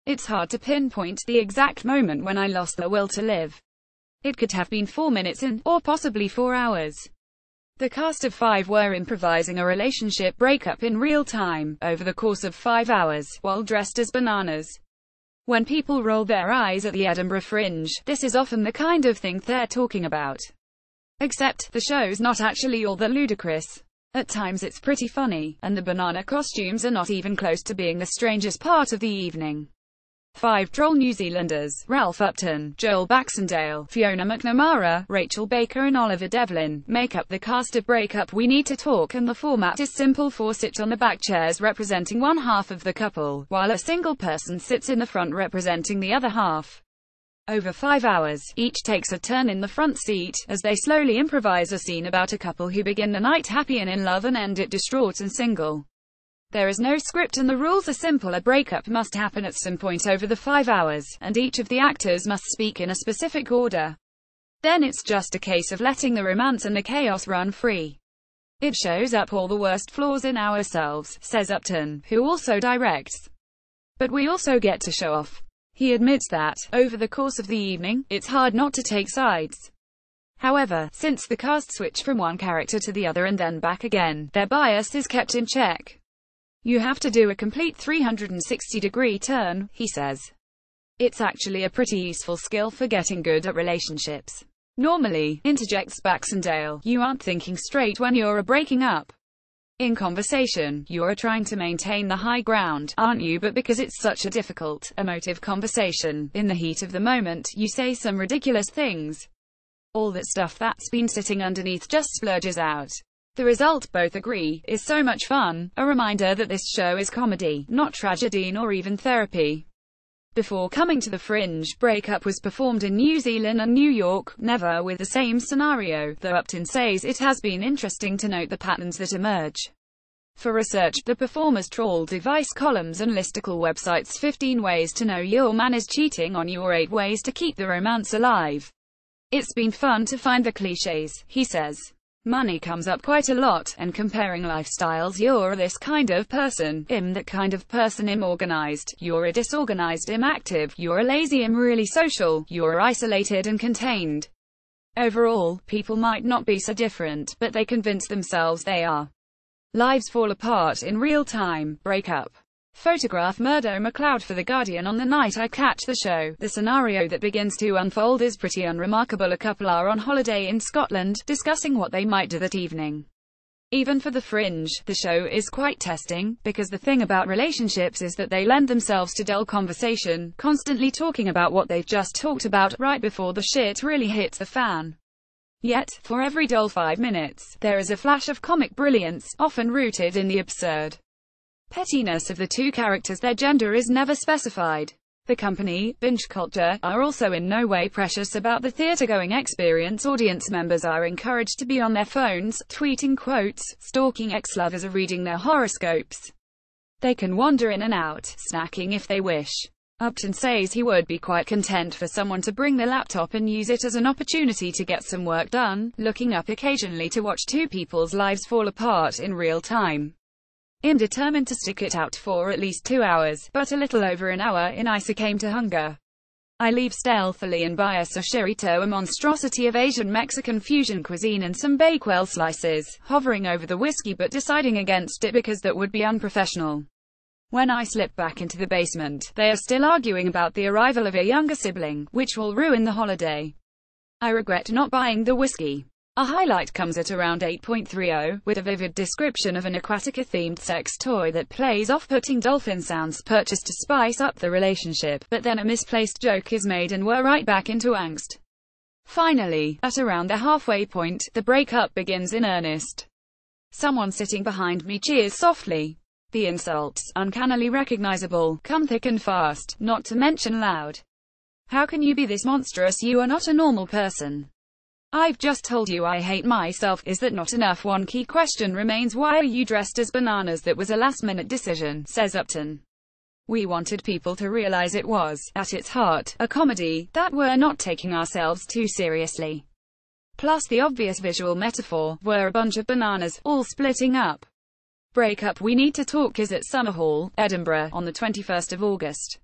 It's hard to pinpoint the exact moment when I lost the will to live. It could have been 4 minutes in, or possibly 4 hours. The cast of 5 were improvising a relationship breakup in real time, over the course of 5 hours, while dressed as bananas. When people roll their eyes at the Edinburgh Fringe, this is often the kind of thing they're talking about. Except, the show's not actually all that ludicrous. At times it's pretty funny, and the banana costumes are not even close to being the strangest part of the evening. 5 droll New Zealanders, Ralph Upton, Joel Baxendale, Fiona McNamara, Rachel Baker and Oliver Devlin, make up the cast of Breakup We Need to Talk, and the format is simple: 4 sit on the back chairs representing one half of the couple, while a single person sits in the front representing the other half. Over 5 hours, each takes a turn in the front seat, as they slowly improvise a scene about a couple who begin the night happy and in love and end it distraught and single. There is no script and the rules are simple. A breakup must happen at some point over the 5 hours, and each of the actors must speak in a specific order. Then it's just a case of letting the romance and the chaos run free. It shows up all the worst flaws in ourselves, says Upton, who also directs. But we also get to show off. He admits that, over the course of the evening, it's hard not to take sides. However, since the cast switch from one character to the other and then back again, their bias is kept in check. You have to do a complete 360-degree turn, he says. It's actually a pretty useful skill for getting good at relationships. Normally, interjects Baxendale, you aren't thinking straight when you're breaking up. In conversation, you're trying to maintain the high ground, aren't you? But because it's such a difficult, emotive conversation, in the heat of the moment, you say some ridiculous things. All that stuff that's been sitting underneath just splurges out. The result, both agree, is so much fun, a reminder that this show is comedy, not tragedy nor even therapy. Before coming to the Fringe, Breakup was performed in New Zealand and New York, never with the same scenario, though Upton says it has been interesting to note the patterns that emerge. For research, the performers trawled device columns and listicle websites: 15 ways to know your man is cheating on you, or 8 ways to keep the romance alive. It's been fun to find the cliches, he says. Money comes up quite a lot, and comparing lifestyles. You're this kind of person, that kind of person. Organized, you're a disorganized. Active, you're a lazy. Really social, you're isolated and contained. Overall, people might not be so different, but they convince themselves they are. Lives fall apart in real time. Breakup. Photograph Murdo MacLeod for The Guardian. On the night I catch the show, the scenario that begins to unfold is pretty unremarkable. A couple are on holiday in Scotland, discussing what they might do that evening. Even for the Fringe, the show is quite testing, because the thing about relationships is that they lend themselves to dull conversation, constantly talking about what they've just talked about, right before the shit really hits the fan. Yet, for every dull 5 minutes, there is a flash of comic brilliance, often rooted in the absurd pettiness of the two characters. Their gender is never specified. The company, Binge Culture, are also in no way precious about the theater-going experience. Audience members are encouraged to be on their phones, tweeting quotes, stalking ex-lovers, or reading their horoscopes. They can wander in and out, snacking if they wish. Upton says he would be quite content for someone to bring the laptop and use it as an opportunity to get some work done, looking up occasionally to watch two people's lives fall apart in real time. I'm determined to stick it out for at least 2 hours, but a little over an hour in I succumb to hunger. I leave stealthily and buy a sashirito, a monstrosity of Asian Mexican fusion cuisine, and some Bakewell slices, hovering over the whiskey but deciding against it because that would be unprofessional. When I slip back into the basement, they are still arguing about the arrival of a younger sibling, which will ruin the holiday. I regret not buying the whiskey. A highlight comes at around 8:30, with a vivid description of an Aquatica-themed sex toy that plays off-putting dolphin sounds purchased to spice up the relationship, but then a misplaced joke is made and we're right back into angst. Finally, at around the halfway point, the breakup begins in earnest. Someone sitting behind me cheers softly. The insults, uncannily recognizable, come thick and fast, not to mention loud. How can you be this monstrous? You are not a normal person. I've just told you I hate myself. Is that not enough? One key question remains: why are you dressed as bananas? That was a last-minute decision, says Upton. We wanted people to realize it was, at its heart, a comedy, that we're not taking ourselves too seriously. Plus the obvious visual metaphor, we're a bunch of bananas, all splitting up. Breakup We Need to Talk is at Summer Hall, Edinburgh, on the 21st of August.